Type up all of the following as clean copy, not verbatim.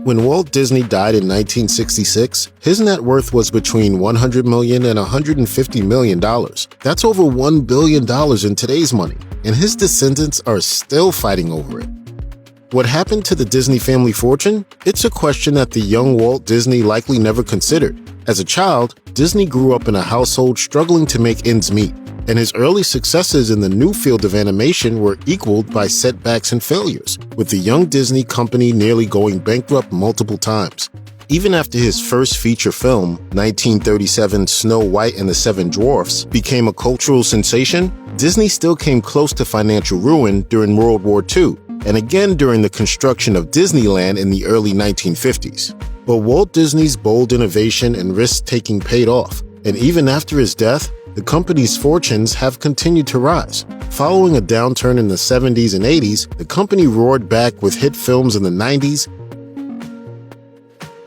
When Walt Disney died in 1966, his net worth was between $100 million and $150 million. That's over $1 billion in today's money, and his descendants are still fighting over it. What happened to the Disney family fortune? It's a question that the young Walt Disney likely never considered. As a child, Disney grew up in a household struggling to make ends meet, and his early successes in the new field of animation were equaled by setbacks and failures, with the young Disney company nearly going bankrupt multiple times. Even after his first feature film, 1937's Snow White and the Seven Dwarfs, became a cultural sensation, Disney still came close to financial ruin during World War II, and again during the construction of Disneyland in the early 1950s. But Walt Disney's bold innovation and risk-taking paid off, and even after his death, the company's fortunes have continued to rise. Following a downturn in the 70s and 80s, the company roared back with hit films in the 90s,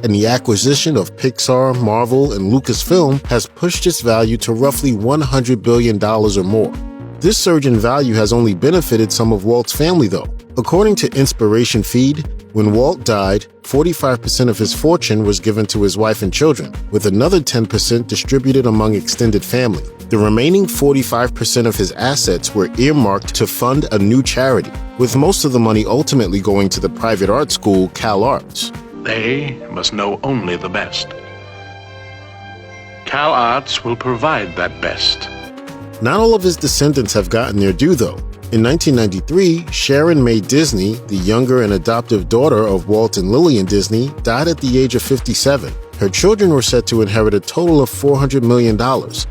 and the acquisition of Pixar, Marvel, and Lucasfilm has pushed its value to roughly $100 billion or more. This surge in value has only benefited some of Walt's family, though. According to Inspiration Feed, when Walt died, 45% of his fortune was given to his wife and children, with another 10% distributed among extended family. The remaining 45% of his assets were earmarked to fund a new charity, with most of the money ultimately going to the private art school Cal Arts. They must know only the best. Cal Arts will provide that best. Not all of his descendants have gotten their due, though. In 1993, Sharon May Disney, the younger and adoptive daughter of Walt and Lillian Disney, died at the age of 57. Her children were set to inherit a total of $400 million.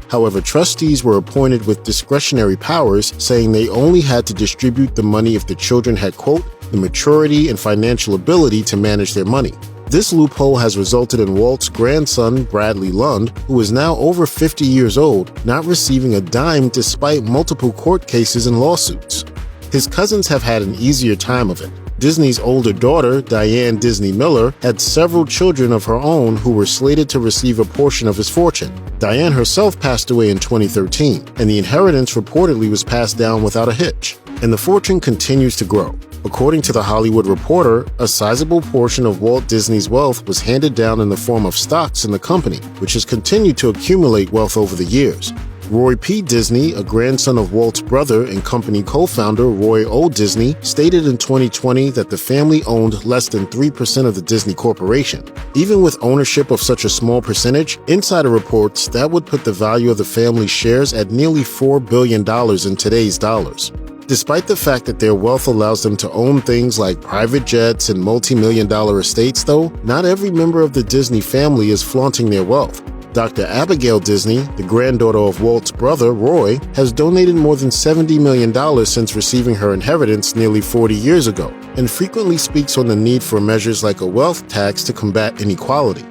However, trustees were appointed with discretionary powers, saying they only had to distribute the money if the children had, quote, the maturity and financial ability to manage their money. This loophole has resulted in Walt's grandson, Bradley Lund, who is now over 50 years old, not receiving a dime despite multiple court cases and lawsuits. His cousins have had an easier time of it. Disney's older daughter, Diane Disney Miller, had several children of her own who were slated to receive a portion of his fortune. Diane herself passed away in 2013, and the inheritance reportedly was passed down without a hitch. And the fortune continues to grow. According to The Hollywood Reporter, a sizable portion of Walt Disney's wealth was handed down in the form of stocks in the company, which has continued to accumulate wealth over the years. Roy P. Disney, a grandson of Walt's brother and company co-founder Roy O. Disney, stated in 2020 that the family owned less than 3% of the Disney Corporation. Even with ownership of such a small percentage, insider reports that would put the value of the family's shares at nearly $4 billion in today's dollars. Despite the fact that their wealth allows them to own things like private jets and multi-million-dollar estates, though, not every member of the Disney family is flaunting their wealth. Dr. Abigail Disney, the granddaughter of Walt's brother, Roy, has donated more than $70 million since receiving her inheritance nearly 40 years ago, and frequently speaks on the need for measures like a wealth tax to combat inequality.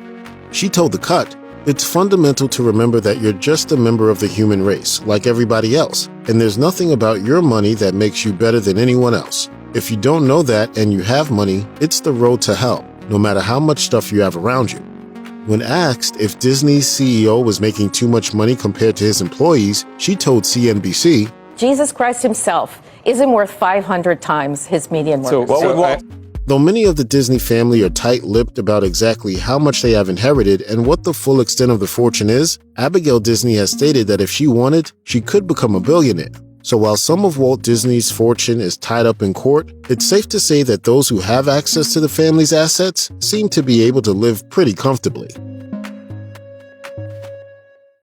She told The Cut, "It's fundamental to remember that you're just a member of the human race, like everybody else, and there's nothing about your money that makes you better than anyone else. If you don't know that and you have money, it's the road to hell, no matter how much stuff you have around you." When asked if Disney's CEO was making too much money compared to his employees, she told CNBC, Jesus Christ himself isn't worth 500 times his median worth. Though many of the Disney family are tight-lipped about exactly how much they have inherited and what the full extent of the fortune is, Abigail Disney has stated that if she wanted, she could become a billionaire. So while some of Walt Disney's fortune is tied up in court, it's safe to say that those who have access to the family's assets seem to be able to live pretty comfortably.